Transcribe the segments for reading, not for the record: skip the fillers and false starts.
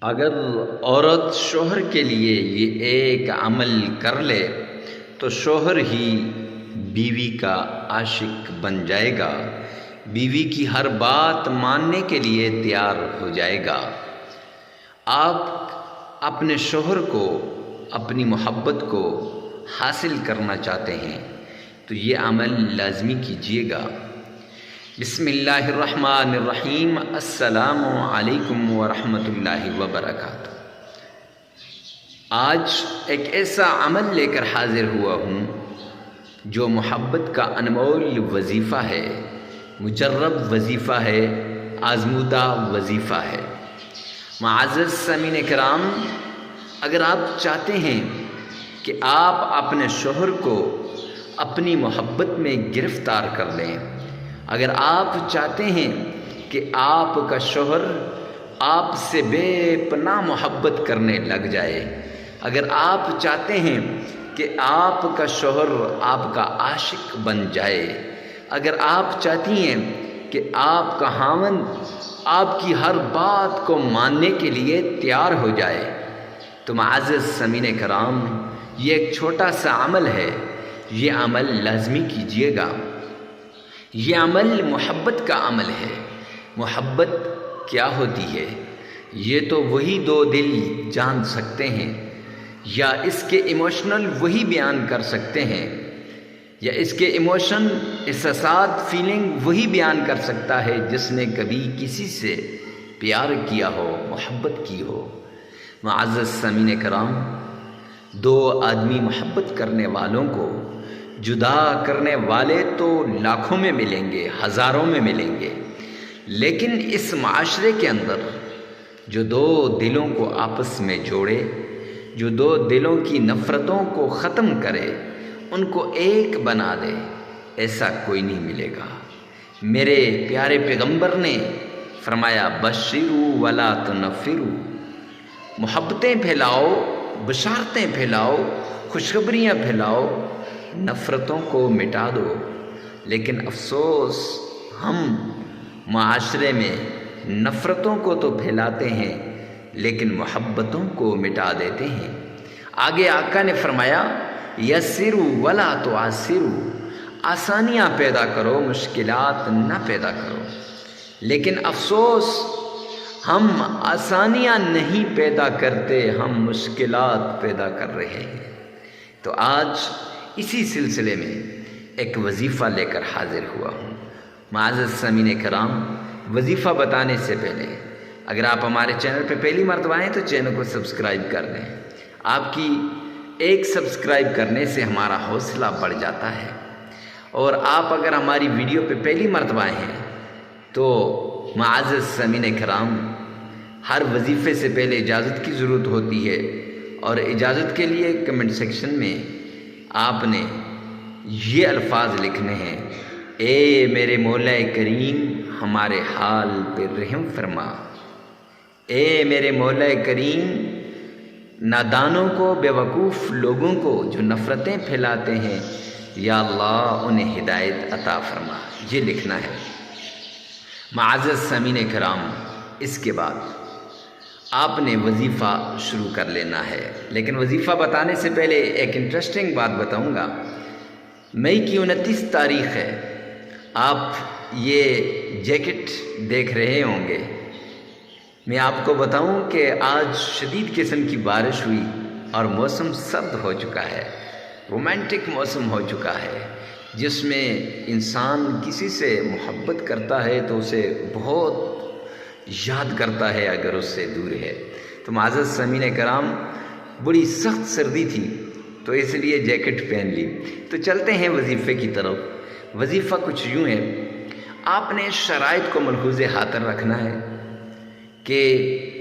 اگر عورت شوہر کے لیے یہ ایک عمل کر لے تو شوہر ہی بیوی کا عاشق بن جائے گا، بیوی کی ہر بات ماننے کے لیے تیار ہو جائے گا۔ آپ اپنے شوہر کو، اپنی محبت کو حاصل کرنا چاہتے ہیں تو یہ عمل لازمی کیجیے گا۔ بسم اللہ الرحمن الرحیم۔ السلام علیکم ورحمۃ اللہ وبرکاتہ۔ آج ایک ایسا عمل لے کر حاضر ہوا ہوں جو محبت کا انمول وظیفہ ہے، مجرب وظیفہ ہے، آزمودہ وظیفہ ہے۔ معزز سامعین کرام، اگر آپ چاہتے ہیں کہ آپ اپنے شوہر کو اپنی محبت میں گرفتار کر لیں، اگر آپ چاہتے ہیں کہ آپ کا شوہر آپ سے بے پناہ محبت کرنے لگ جائے، اگر آپ چاہتے ہیں کہ آپ کا شوہر آپ کا عاشق بن جائے، اگر آپ چاہتی ہیں کہ آپ کا خاوند آپ کی ہر بات کو ماننے کے لیے تیار ہو جائے، تو معزز سامعین کرام، یہ ایک چھوٹا سا عمل ہے، یہ عمل لازمی کیجیے گا۔ یہ عمل محبت کا عمل ہے۔ محبت کیا ہوتی ہے یہ تو وہی دو دل جان سکتے ہیں، یا اس کے ایموشنل وہی بیان کر سکتے ہیں، یا اس کے ایموشن، احساسات، فیلنگ وہی بیان کر سکتا ہے جس نے کبھی کسی سے پیار کیا ہو، محبت کی ہو۔ معزز سامعین کرام، دو آدمی محبت کرنے والوں کو جدا کرنے والے تو لاکھوں میں ملیں گے، ہزاروں میں ملیں گے، لیکن اس معاشرے کے اندر جو دو دلوں کو آپس میں جوڑے، جو دو دلوں کی نفرتوں کو ختم کرے، ان کو ایک بنا دے، ایسا کوئی نہیں ملے گا۔ میرے پیارے پیغمبر نے فرمایا، بشروا ولا تنفروا، محبتیں پھیلاؤ، بشارتیں پھیلاؤ، خوشخبریاں پھیلاؤ، نفرتوں کو مٹا دو۔ لیکن افسوس، ہم معاشرے میں نفرتوں کو تو پھیلاتے ہیں لیکن محبتوں کو مٹا دیتے ہیں۔ آگے آقا نے فرمایا، یسروا ولا تعسروا، آسانیاں پیدا کرو، مشکلات نہ پیدا کرو۔ لیکن افسوس، ہم آسانیاں نہیں پیدا کرتے، ہم مشکلات پیدا کر رہے ہیں۔ تو آج اسی سلسلے میں ایک وظیفہ لے کر حاضر ہوا ہوں۔ معزز سامعین کرام، وظیفہ بتانے سے پہلے اگر آپ ہمارے چینل پہ پہلی مرتبہ آئیں تو چینل کو سبسکرائب کر دیں۔ آپ کی ایک سبسکرائب کرنے سے ہمارا حوصلہ بڑھ جاتا ہے، اور آپ اگر ہماری ویڈیو پہ پہلی مرتبہ آئے ہیں تو معزز سامعین کرام، ہر وظیفے سے پہلے اجازت کی ضرورت ہوتی ہے، اور اجازت کے لیے کمنٹ سیکشن میں آپ نے یہ الفاظ لکھنے ہیں، اے میرے مولا کریم ہمارے حال پہ رحم فرما، اے میرے مولا کریم نادانوں کو، بے وقوف لوگوں کو جو نفرتیں پھیلاتے ہیں، یا اللہ انہیں ہدایت عطا فرما، یہ لکھنا ہے۔ معزز سامعین کرام، اس کے بعد آپ نے وظیفہ شروع کر لینا ہے، لیکن وظیفہ بتانے سے پہلے ایک انٹرسٹنگ بات بتاؤں گا۔ مئی کی 29 تاریخ ہے، آپ یہ جیکٹ دیکھ رہے ہوں گے۔ میں آپ کو بتاؤں کہ آج شدید قسم کی بارش ہوئی اور موسم سرد ہو چکا ہے، رومانٹک موسم ہو چکا ہے، جس میں انسان کسی سے محبت کرتا ہے تو اسے بہت یاد کرتا ہے اگر اس سے دور ہے۔ تو معزز سامعین کرام، بڑی سخت سردی تھی تو اس لیے جیکٹ پہن لی۔ تو چلتے ہیں وظیفے کی طرف۔ وظیفہ کچھ یوں ہے، آپ نے شرائط کو ملحوظ خاطر رکھنا ہے کہ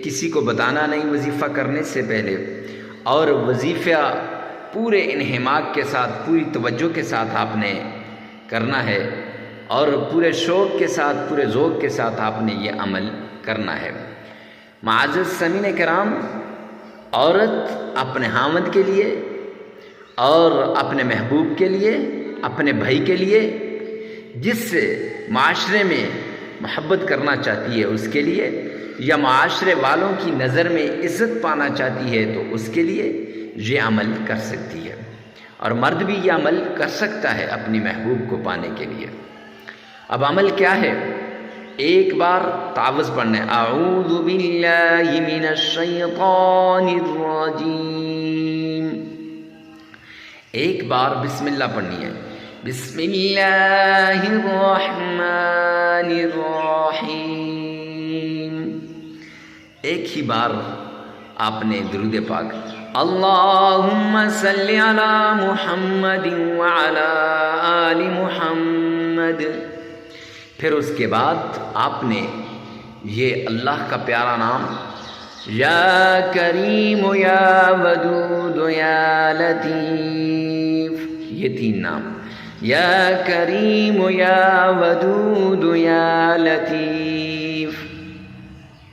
کسی کو بتانا نہیں وظیفہ کرنے سے پہلے، اور وظیفہ پورے انہماک کے ساتھ، پوری توجہ کے ساتھ آپ نے کرنا ہے، اور پورے شوق کے ساتھ، پورے ذوق کے ساتھ آپ نے یہ عمل کرنا ہے۔ معزز سامعین کرام، عورت اپنے خاوند کے لیے اور اپنے محبوب کے لیے، اپنے بھائی کے لیے، جس سے معاشرے میں محبت کرنا چاہتی ہے، اس کے لیے یا معاشرے والوں کی نظر میں عزت پانا چاہتی ہے تو اس کے لیے یہ عمل کر سکتی ہے، اور مرد بھی یہ عمل کر سکتا ہے اپنی محبوب کو پانے کے لیے۔ اب عمل کیا ہے؟ ایک بار تعوذ پڑھنا ہے، اعوذ باللہ من الشیطان الرجیم، ایک بار بسم اللہ پڑھنی ہے، بسم اللہ الرحمن الرحیم، ایک ہی بار آپ نے درود پاک اللہم صلی علی محمد وعلی آل محمد، پھر اس کے بعد آپ نے یہ اللہ کا پیارا نام یا کریم یا ودود یا لطیف، یہ 3 نام، یا کریم یا ودود یا لطیف،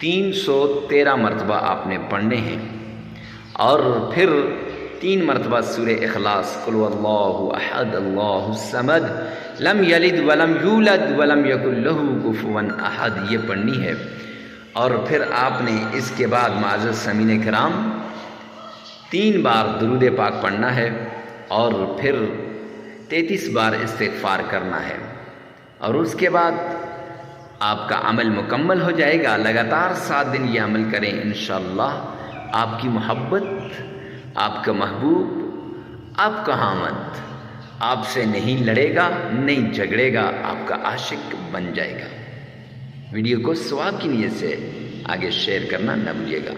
313 مرتبہ آپ نے پڑھنے ہیں، اور پھر 3 مرتبہ سورہ اخلاص قل هو اللہ احد اللہ الصمد لم یلد ولم یولد ولم یکن لہ کفوا احد یہ پڑھنی ہے، اور پھر آپ نے اس کے بعد معزز سامعین کرام 3 بار درود پاک پڑھنا ہے، اور پھر 33 بار استغفار کرنا ہے، اور اس کے بعد آپ کا عمل مکمل ہو جائے گا۔ لگاتار 7 دن یہ عمل کریں، انشاءاللہ آپ کی محبت، آپ کا محبوب، آپ کا حامد آپ سے نہیں لڑے گا، نہیں جھگڑے گا، آپ کا عاشق بن جائے گا۔ ویڈیو کو ثواب کی نیت سے آگے شیئر کرنا نہ بھولیے گا۔